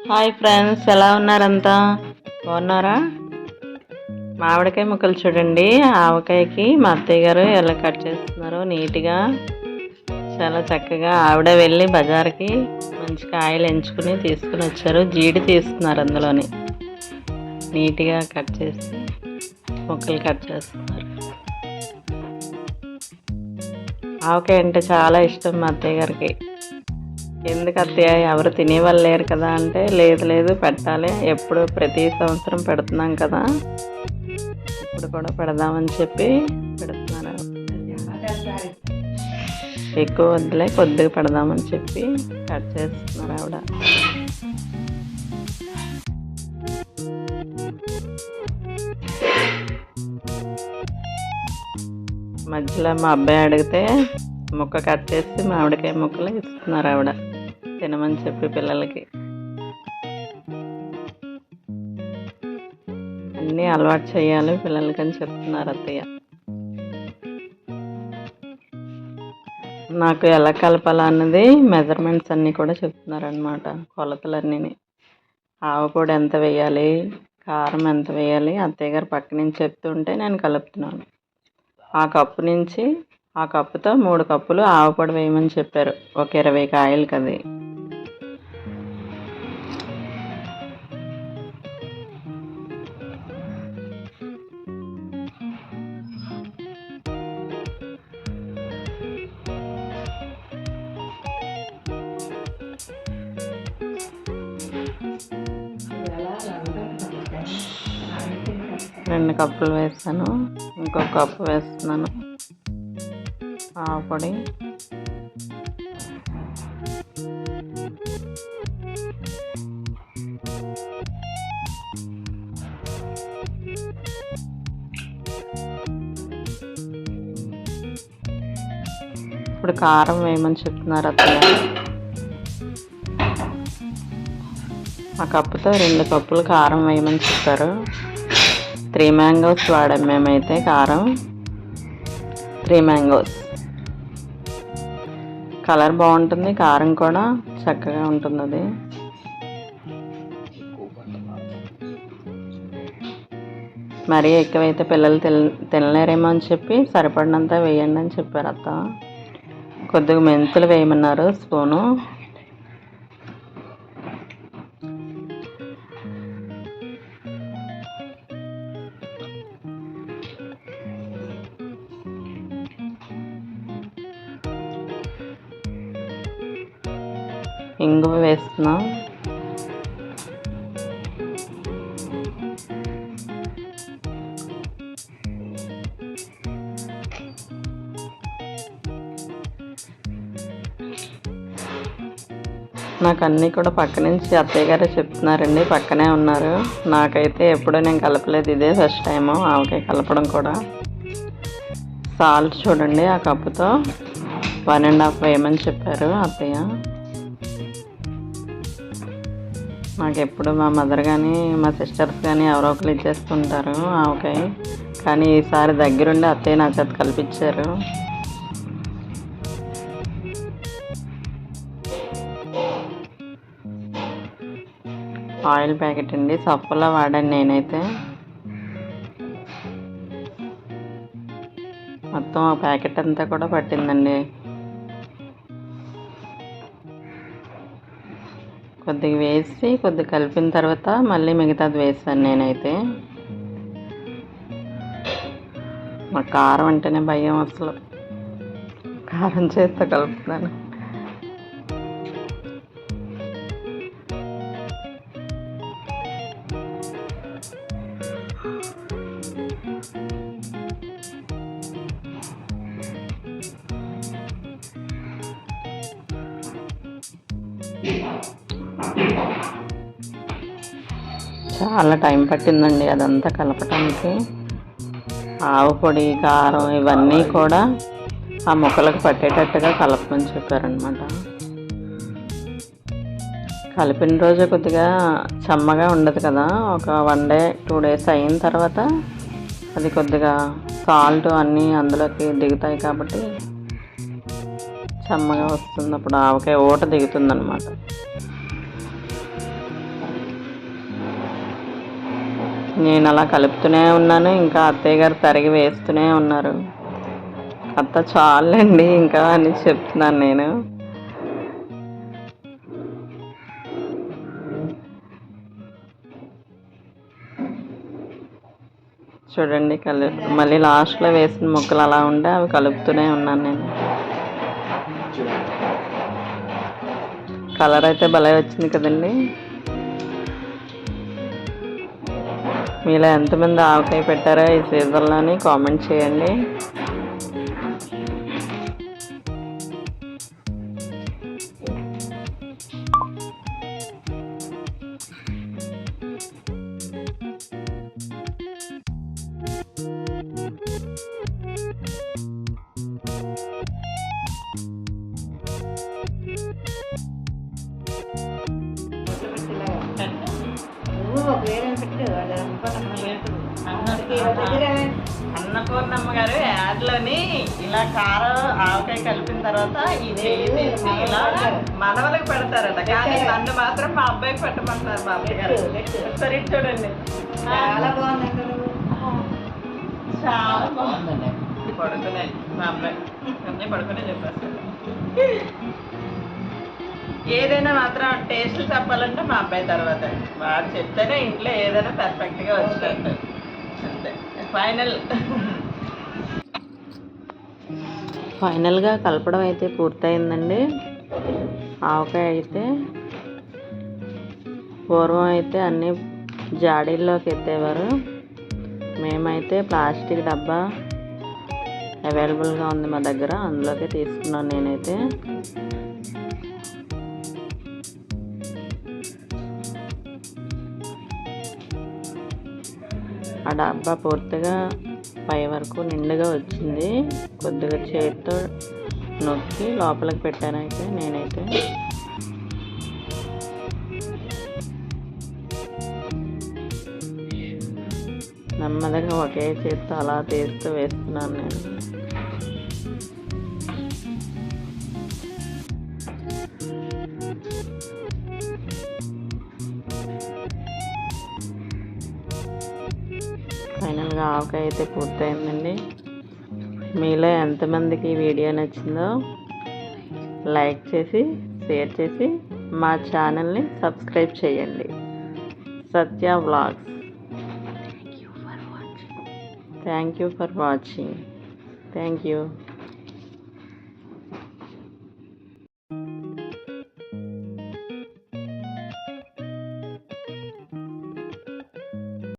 Hi friends, ఎలా ఉన్నారంతా? బాగున్నారా? మామిడికాయ ముక్కలు చూడండి. ఆవకాయకి మా అత్తయ్య గారు ఎలా కట్ చేస్తున్నారో నీట్గా, చాలా చక్కగా. ఆవిడ వెళ్ళి బజార్కి మంచి కాయలు ఎంచుకుని తీసుకుని వచ్చారు. జీడి తీస్తున్నారు, అందులోని నీట్గా కట్ చేసి ముక్కలు కట్ చేస్తున్నారు. ఆవకాయ అంటే చాలా ఇష్టం మా అత్తయ్య గారికి. ఎందుకు అత్తయ్య, ఎవరు తినేవాళ్ళు లేరు కదా అంటే, లేదు పెట్టాలి, ఎప్పుడు ప్రతి సంవత్సరం పెడుతున్నాం కదా, ఇప్పుడు కూడా పెడదామని చెప్పి పెడుతున్నారు. ఎక్కువ వద్దులే, కొద్దిగా పెడదామని చెప్పి కట్ చేస్తున్నారు ఆవిడ. మధ్యలో మా అబ్బాయి అడిగితే ముక్క కట్ చేసి మామిడికాయ ముక్కలు ఇస్తున్నారు ఆవిడ, తినమని చెప్పి పిల్లలకి. అన్నీ అలవాటు చేయాలి పిల్లలకి అని చెప్తున్నారు అత్తయ్య. నాకు ఎలా కలపాలన్నది మెజర్మెంట్స్ అన్నీ కూడా చెప్తున్నారు అన్నమాట, కొలతలన్నీ. ఆవపొడి ఎంత వేయాలి, కారం ఎంత వేయాలి, అత్తయ్య గారు పక్క నుంచి చెప్తుంటే నేను కలుపుతున్నాను. ఆ కప్పుతో 3 కప్పులు ఆవపొడి వేయమని చెప్పారు, ఒక 20 కాయలు కది. రెండు కప్పులు వేస్తాను, ఇంకొక కప్పు వేస్తున్నాను ఆవపొడి. ఇప్పుడు కారం వేయమని చెప్తున్నారు అత్తయ్య. ఆ కప్పుతో 2 కప్పులు కారం వేయమని చెప్పారు. 3 మ్యాంగోస్ వాడాం మేమైతే కారం. 3 మ్యాంగోస్. కలర్ బాగుంటుంది, కారం కూడా చక్కగా ఉంటుంది. అది మరీ ఎక్కువైతే పిల్లలు తినలేరేమో అని చెప్పి సరిపడినంత వేయండి అని చెప్పారు అత్త. కొద్దిగా మెంతులు వేయమన్నారు, స్పూను. ఇంగువ వేస్తున్నాం. నాకు అన్నీ కూడా పక్క నుంచి అత్తయ్య గారే చెప్తున్నారండి, పక్కనే ఉన్నారు. నాకైతే ఎప్పుడూ నేను కలపలేదు, ఇదే ఫస్ట్ టైము ఆవకాయ కలపడం కూడా. సాల్ట్ చూడండి, ఆ కప్పుతో 1.5 వేయమని చెప్పారు అత్తయ్య. నాకు ఎప్పుడు మా మదర్ కానీ మా సిస్టర్స్ కానీ ఎవరో ఒకరు ఇచ్చేస్తుంటారు ఆవకాయ, కానీ ఈసారి దగ్గరుండి అత్తయ్య నా చేత కల్పించారు. ఆయిల్ ప్యాకెట్ అండి, సఫ్ఫలో వాడాను నేనైతే. మొత్తం ఆ ప్యాకెట్ అంతా కూడా పట్టిందండి. కొద్దిగా వేసి కొద్దిగా కలిపిన తర్వాత మళ్ళీ మిగతాది వేసాను నేనైతే. మా కారం అంటేనే భయం, అసలు కారం చేత్తో కలుపుతున్నాను. చాలా టైం పట్టిందండి అదంతా కలపటానికి. ఆవపొడి, కారం ఇవన్నీ కూడా ఆ ముక్కలకు పట్టేటట్టుగా కలపమని చెప్పారనమాట. కలిపిన రోజు కొద్దిగా చెమ్మగా ఉండదు కదా, ఒక 1 డే 2 డేస్ అయిన తర్వాత అది కొద్దిగా సాల్ట్ అన్నీ అందులోకి దిగుతాయి కాబట్టి చెమ్మగా వస్తుంది. అప్పుడు ఆవకాయ ఊట దిగుతుంది అన్నమాట. నేను అలా కలుపుతూనే ఉన్నాను, ఇంకా అత్తయ్య గారు తరిగి వేస్తూనే ఉన్నారు. అత్త చాలండి ఇంకా అని చెప్తున్నాను నేను. చూడండి మళ్ళీ లాస్ట్లో వేసిన ముక్కలు అలా ఉండే అవి కలుపుతూనే ఉన్నాను నేను. కలర్ అయితే భలే వచ్చింది కదండి. మీలో ఎంతమంది ఆవకాయ పెట్టారో ఈ సీజన్లోని కామెంట్ చేయండి. అన్నపూర్ణమ్మ గారు యాడ్లోని ఇలా కారం ఆవకాయ కలిపిన తర్వాత ఈ చెయ్యి తీసి ఇలా మనవలకు పెడతారట, కానీ నన్ను మాత్రం మా అబ్బాయికి పెట్టమంటున్నారు మా అబ్బాయి గారు. ఒకసారి చూడండి, చాలా బాగుంది, చాలా బాగుందండి. పడుకునే మా అబ్బాయి అన్నీ పడుకునే చెప్పేస్తారు. ఏదైనా మాత్రం టేస్ట్ చెప్పాలంటే మా అబ్బాయి తర్వాత వాడు చెప్తేనే ఇంట్లో ఏదైనా పర్ఫెక్ట్గా వచ్చినట్టు. అంతే ఫైనల్గా కలపడం అయితే పూర్తయిందండి. ఆవకాయ అయితే పూర్వం అయితే అన్నీ జాడీల్లోకి ఎత్తేవారు, మేమైతే ప్లాస్టిక్ డబ్బా అవైలబుల్గా ఉంది మా దగ్గర, అందులోకి తీసుకున్నాను నేనైతే. ఆ డబ్బా పూర్తిగా పై వరకు నిండుగా వచ్చింది. కొద్దిగా చేతితో నొక్కి లోపలికి పెట్టానైతే నేనైతే. నెమ్మదిగా ఒకే చేతితో అలా తీస్తూ వేస్తున్నాను నేను. ఫైనల్గా ఆవకాయ అయితే పూర్తయిందండి. మీలో ఎంతమందికి ఈ వీడియో నచ్చిందో లైక్ చేసి షేర్ చేసి మా ఛానల్ని సబ్స్క్రైబ్ చేయండి. Satya vlogs. Thank you for watching. Thank you.